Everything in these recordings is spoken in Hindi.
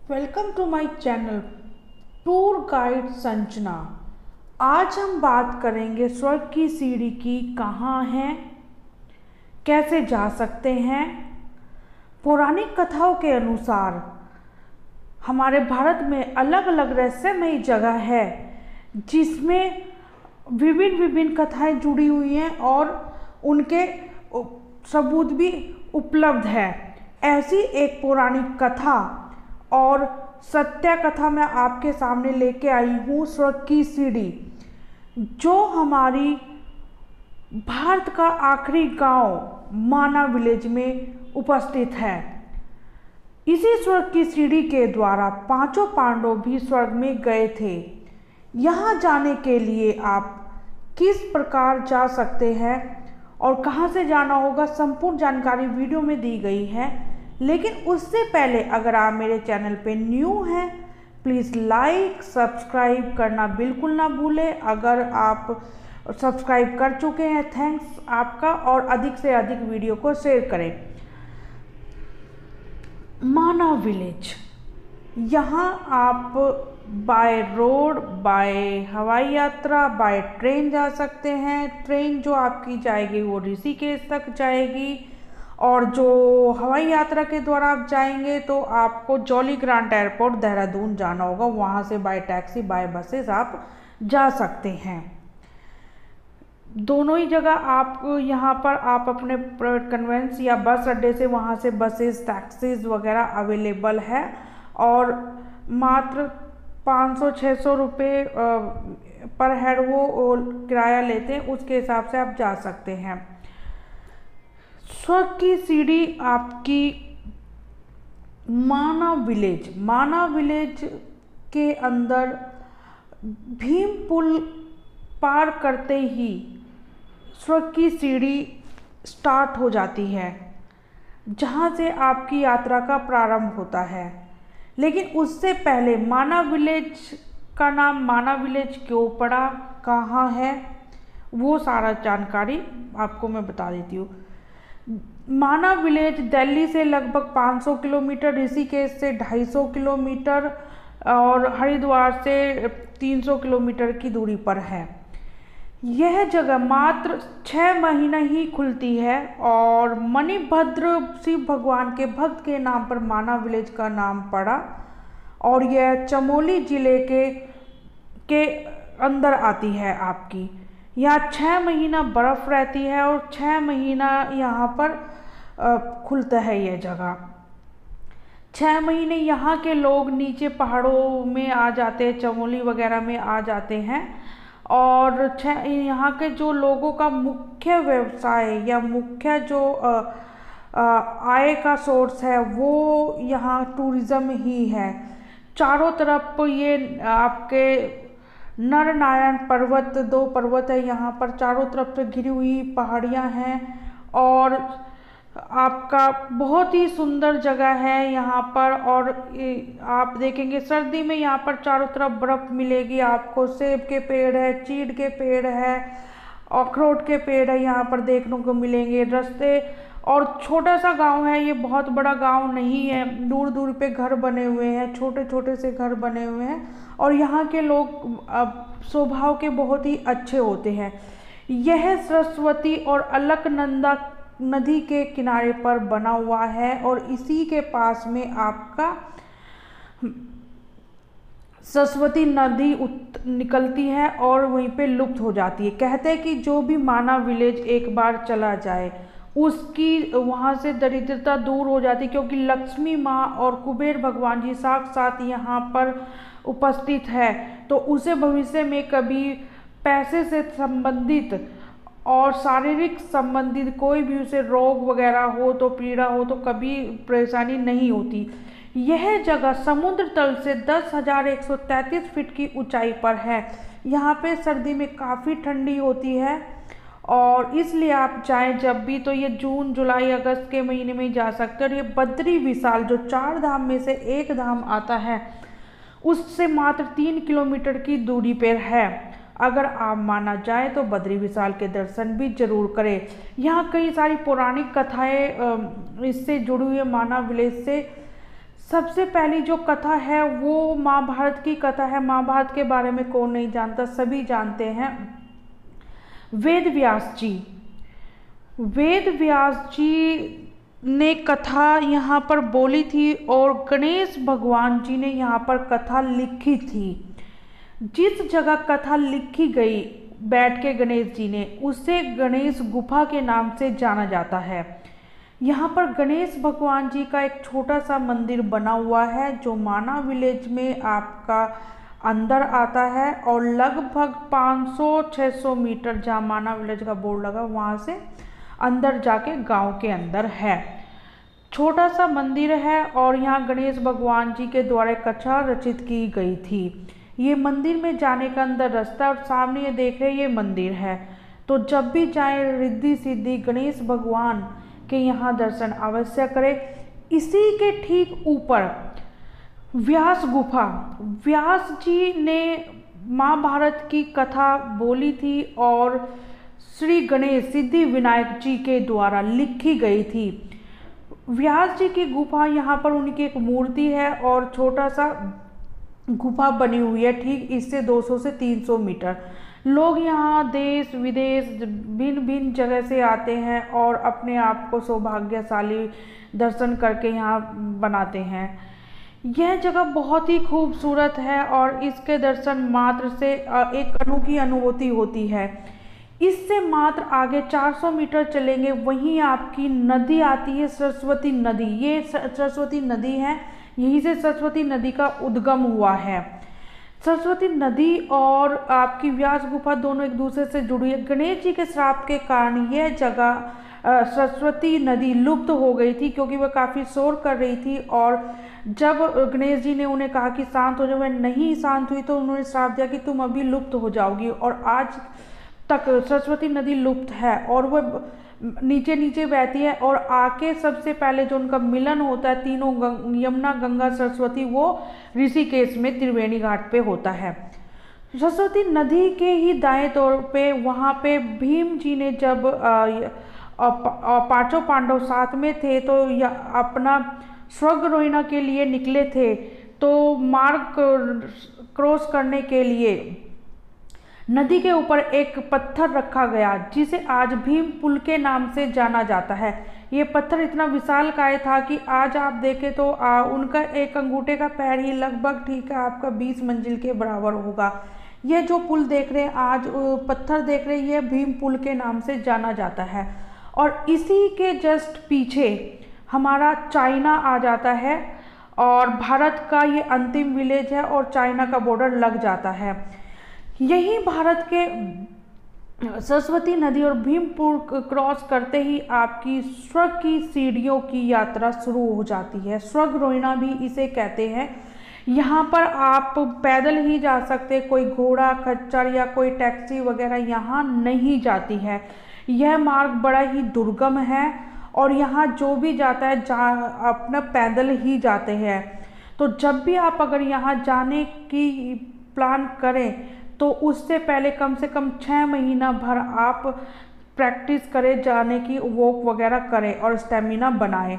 Welcome to my channel tour guide Sanjana. आज हम बात करेंगे स्वर्ग की सीढ़ी की कहाँ है, कैसे जा सकते हैं। पौराणिक कथाओं के अनुसार हमारे भारत में अलग अलग रहस्यमयी जगह है जिसमें विभिन्न कथाएं जुड़ी हुई हैं और उनके सबूत भी उपलब्ध है। ऐसी एक पौराणिक कथा और सत्य कथा मैं आपके सामने लेके आई हूँ, स्वर्ग की सीढ़ी, जो हमारी भारत का आखिरी गांव माना विलेज में उपस्थित है। इसी स्वर्ग की सीढ़ी के द्वारा पांचों पांडव भी स्वर्ग में गए थे। यहाँ जाने के लिए आप किस प्रकार जा सकते हैं और कहाँ से जाना होगा, संपूर्ण जानकारी वीडियो में दी गई है। लेकिन उससे पहले अगर आप मेरे चैनल पे न्यू हैं, प्लीज़ लाइक सब्सक्राइब करना बिल्कुल ना भूलें। अगर आप सब्सक्राइब कर चुके हैं, थैंक्स आपका, और अधिक से अधिक वीडियो को शेयर करें। माना विलेज, यहाँ आप बाय रोड, बाय हवाई यात्रा, बाय ट्रेन जा सकते हैं। ट्रेन जो आपकी जाएगी वो ऋषिकेश तक जाएगी, और जो हवाई यात्रा के द्वारा आप जाएंगे तो आपको जॉली ग्रांट एयरपोर्ट देहरादून जाना होगा। वहाँ से बाय टैक्सी, बाय बसेस आप जा सकते हैं। दोनों ही जगह आप यहाँ पर आप अपने कन्वेंस या बस अड्डे से वहाँ से बसेस, टैक्सीज वगैरह अवेलेबल है, और मात्र 500-600 रुपये पर हेड वो किराया लेते हैं। उसके हिसाब से आप जा सकते हैं। स्वर्ग की सीढ़ी आपकी माना विलेज के अंदर भीम पुल पार करते ही स्वर्ग की सीढ़ी स्टार्ट हो जाती है, जहाँ से आपकी यात्रा का प्रारंभ होता है। लेकिन उससे पहले माना विलेज का नाम माना विलेज क्यों पड़ा, कहाँ है, वो सारा जानकारी आपको मैं बता देती हूँ। माना विलेज दिल्ली से लगभग 500 किलोमीटर, ऋषिकेश से 250 किलोमीटर और हरिद्वार से 300 किलोमीटर की दूरी पर है। यह जगह मात्र 6 महीने ही खुलती है, और मणिभद्र शिव भगवान के भक्त के नाम पर माना विलेज का नाम पड़ा, और यह चमोली जिले के अंदर आती है आपकी। यहाँ 6 महीना बर्फ़ रहती है और 6 महीना यहाँ पर खुलता है ये जगह। 6 महीने यहाँ के लोग नीचे पहाड़ों में आ जाते हैं, चमोली वगैरह में आ जाते हैं, और यहाँ के जो लोगों का मुख्य व्यवसाय या मुख्य जो आय का सोर्स है वो यहाँ टूरिज़्म ही है। चारों तरफ ये आपके नर नारायण पर्वत, 2 पर्वत है यहाँ पर, चारों तरफ से घिरी हुई पहाड़ियाँ हैं, और आपका बहुत ही सुंदर जगह है यहाँ पर। और आप देखेंगे सर्दी में यहाँ पर चारों तरफ बर्फ़ मिलेगी आपको। सेब के पेड़ है, चीड़ के पेड़ है, अखरोट के पेड़ है यहाँ पर देखने को मिलेंगे। रास्ते, और छोटा सा गांव है ये, बहुत बड़ा गांव नहीं है। दूर दूर पे घर बने हुए हैं, छोटे छोटे से घर बने हुए हैं, और यहाँ के लोग स्वभाव के बहुत ही अच्छे होते हैं। यह सरस्वती और अलकनंदा नदी के किनारे पर बना हुआ है, और इसी के पास में आपका सरस्वती नदी निकलती है और वहीं पे लुप्त हो जाती है। कहते हैं कि जो भी माना विलेज एक बार चला जाए उसकी वहाँ से दरिद्रता दूर हो जाती, क्योंकि लक्ष्मी माँ और कुबेर भगवान जी साथ यहाँ पर उपस्थित है। तो उसे भविष्य में कभी पैसे से संबंधित और शारीरिक संबंधित कोई भी उसे रोग वगैरह हो, तो पीड़ा हो, तो कभी परेशानी नहीं होती। यह जगह समुद्र तल से 10,133 फीट की ऊंचाई पर है। यहाँ पे सर्दी में काफ़ी ठंडी होती है, और इसलिए आप जाएं जब भी तो ये जून, जुलाई, अगस्त के महीने में जा सकते हैं। और ये बद्री विशाल जो 4 धाम में से एक धाम आता है, उससे मात्र 3 किलोमीटर की दूरी पर है। अगर आप माना जाए तो बद्री विशाल के दर्शन भी जरूर करें। यहाँ कई सारी पौराणिक कथाएं इससे जुड़ी हुई है, माना विलेज से सबसे पहली जो कथा है वो महाभारत की कथा है। महाभारत के बारे में कौन नहीं जानता, सभी जानते हैं। वेद व्यास जी, वेद व्यास जी ने कथा यहाँ पर बोली थी और गणेश भगवान जी ने यहाँ पर कथा लिखी थी। जिस जगह कथा लिखी गई बैठ के गणेश जी ने, उसे गणेश गुफा के नाम से जाना जाता है। यहाँ पर गणेश भगवान जी का एक छोटा सा मंदिर बना हुआ है जो माना विलेज में आपका अंदर आता है और लगभग 500-600 मीटर, जहाँ माना विलेज का बोर्ड लगा वहाँ से अंदर जाके गांव के अंदर है। छोटा सा मंदिर है और यहाँ गणेश भगवान जी के द्वारा कथा रचित की गई थी। ये मंदिर में जाने का अंदर रास्ता और सामने ये देख रहे हैं ये मंदिर है। तो जब भी जाए रिद्धि सिद्धि गणेश भगवान के यहाँ दर्शन अवश्य करें। इसी के ठीक ऊपर व्यास गुफा, व्यास जी ने महाभारत की कथा बोली थी और श्री गणेश सिद्धि विनायक जी के द्वारा लिखी गई थी। व्यास जी की गुफा, यहाँ पर उनकी एक मूर्ति है और छोटा सा गुफा बनी हुई है। ठीक इससे 200 से 300 मीटर लोग यहाँ देश विदेश भिन्न भिन्न जगह से आते हैं और अपने आप को सौभाग्यशाली दर्शन करके यहाँ बनाते हैं। यह जगह बहुत ही खूबसूरत है और इसके दर्शन मात्र से एक अनोखी अनुभूति होती है। इससे मात्र आगे 400 मीटर चलेंगे, वहीं आपकी नदी आती है, सरस्वती नदी। ये सरस्वती नदी है, यहीं से सरस्वती नदी का उद्गम हुआ है। सरस्वती नदी और आपकी व्यास गुफा दोनों एक दूसरे से जुड़ी है। गणेश जी के श्राप के कारण यह जगह सरस्वती नदी लुप्त हो गई थी, क्योंकि वह काफ़ी शोर कर रही थी और जब गणेश जी ने उन्हें कहा कि शांत हो जाओ, वह नहीं शांत हुई तो उन्होंने श्राप दिया कि तुम अभी लुप्त हो जाओगी। और आज तक सरस्वती नदी लुप्त है और वह नीचे नीचे बहती है और आके सबसे पहले जो उनका मिलन होता है तीनों यमुना गंगा सरस्वती, वो ऋषिकेश में त्रिवेणी घाट पे होता है। सरस्वती नदी के ही दाएं तौर पे वहाँ पे भीम जी ने जब पांचों पांडव साथ में थे तो अपना स्वर्गारोहण के लिए निकले थे, तो मार्ग क्रॉस करने के लिए नदी के ऊपर एक पत्थर रखा गया जिसे आज भीम पुल के नाम से जाना जाता है। ये पत्थर इतना विशालकाय था कि आज आप देखें तो उनका एक अंगूठे का पैर ही लगभग ठीक है आपका 20 मंजिल के बराबर होगा। ये जो पुल देख रहे हैं आज, पत्थर देख रहे हैं, ये भीम पुल के नाम से जाना जाता है। और इसी के जस्ट पीछे हमारा चाइना आ जाता है और भारत का ये अंतिम विलेज है और चाइना का बॉर्डर लग जाता है। यही भारत के सरस्वती नदी और भीमपुर क्रॉस करते ही आपकी स्वर्ग की सीढ़ियों की यात्रा शुरू हो जाती है। स्वर्गारोहण भी इसे कहते हैं। यहाँ पर आप पैदल ही जा सकते, कोई घोड़ा खच्चर या कोई टैक्सी वगैरह यहाँ नहीं जाती है। यह मार्ग बड़ा ही दुर्गम है और यहाँ जो भी जाता है अपना पैदल ही जाते हैं। तो जब भी आप अगर यहाँ जाने की प्लान करें तो उससे पहले कम से कम 6 महीना भर आप प्रैक्टिस करें, जाने की वॉक वगैरह करें और स्टेमिना बनाएं।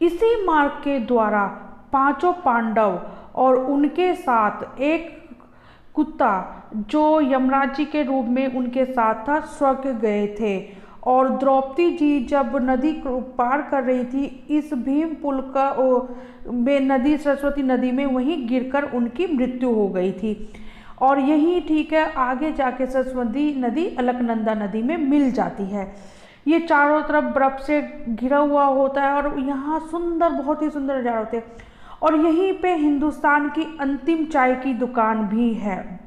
इसी मार्ग के द्वारा पांचों पांडव और उनके साथ एक कुत्ता जो यमराज जी के रूप में उनके साथ था, स्वर्ग गए थे। और द्रौपदी जी जब नदी पार कर रही थी इस भीम पुल का नदी सरस्वती नदी में, वहीं गिरकर उनकी मृत्यु हो गई थी। और यही ठीक है आगे जाके सरस्वती नदी अलकनंदा नदी में मिल जाती है। ये चारों तरफ बर्फ से घिरा हुआ होता है और यहाँ सुंदर, बहुत ही सुंदर नज़ारे होते हैं। और यहीं पे हिंदुस्तान की अंतिम चाय की दुकान भी है।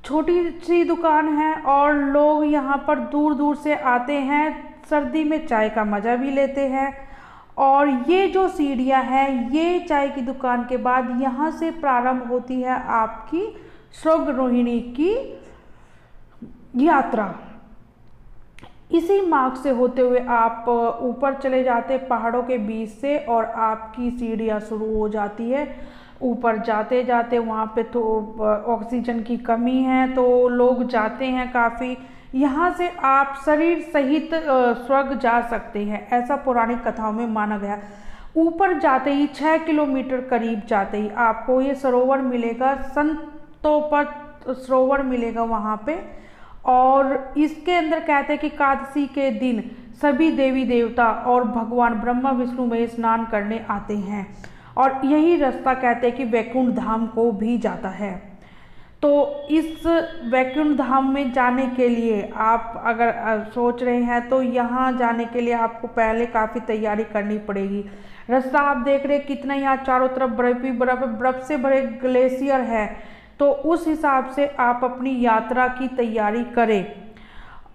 छोटी सी दुकान है और लोग यहाँ पर दूर दूर से आते हैं, सर्दी में चाय का मज़ा भी लेते हैं। और ये जो सीढ़ियाँ हैं, ये चाय की दुकान के बाद यहाँ से प्रारंभ होती है आपकी स्वर्गारोहिणी की यात्रा। इसी मार्ग से होते हुए आप ऊपर चले जाते पहाड़ों के बीच से और आपकी सीढ़ियाँ शुरू हो जाती है। ऊपर जाते जाते वहाँ पे तो ऑक्सीजन की कमी है तो लोग जाते हैं काफ़ी। यहाँ से आप शरीर सहित स्वर्ग जा सकते हैं, ऐसा पौराणिक कथाओं में माना गया। ऊपर जाते ही 6 किलोमीटर करीब जाते ही आपको ये सरोवर मिलेगा, संतोपत सरोवर मिलेगा वहाँ पे। और इसके अंदर कहते हैं कि एकादशी के दिन सभी देवी देवता और भगवान ब्रह्मा विष्णु में स्नान करने आते हैं, और यही रास्ता कहते हैं कि वैकुंठ धाम को भी जाता है। तो इस वैकुंठ धाम में जाने के लिए आप अगर सोच रहे हैं तो यहाँ जाने के लिए आपको पहले काफ़ी तैयारी करनी पड़ेगी। रास्ता आप देख रहे हैं कितना, यहाँ चारों तरफ बर्फ ही बर्फ, बर्फ से भरे ग्लेशियर है, तो उस हिसाब से आप अपनी यात्रा की तैयारी करें।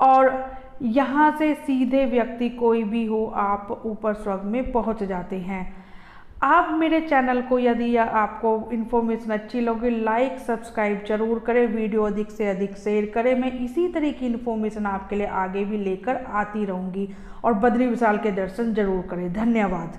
और यहाँ से सीधे व्यक्ति कोई भी हो आप ऊपर स्वर्ग में पहुँच जाते हैं। आप मेरे चैनल को यदि आपको इन्फॉर्मेशन अच्छी लगे लाइक सब्सक्राइब जरूर करें, वीडियो अधिक से अधिक शेयर करें। मैं इसी तरह की इन्फॉर्मेशन आपके लिए आगे भी लेकर आती रहूँगी, और बद्री विशाल के दर्शन जरूर करें। धन्यवाद।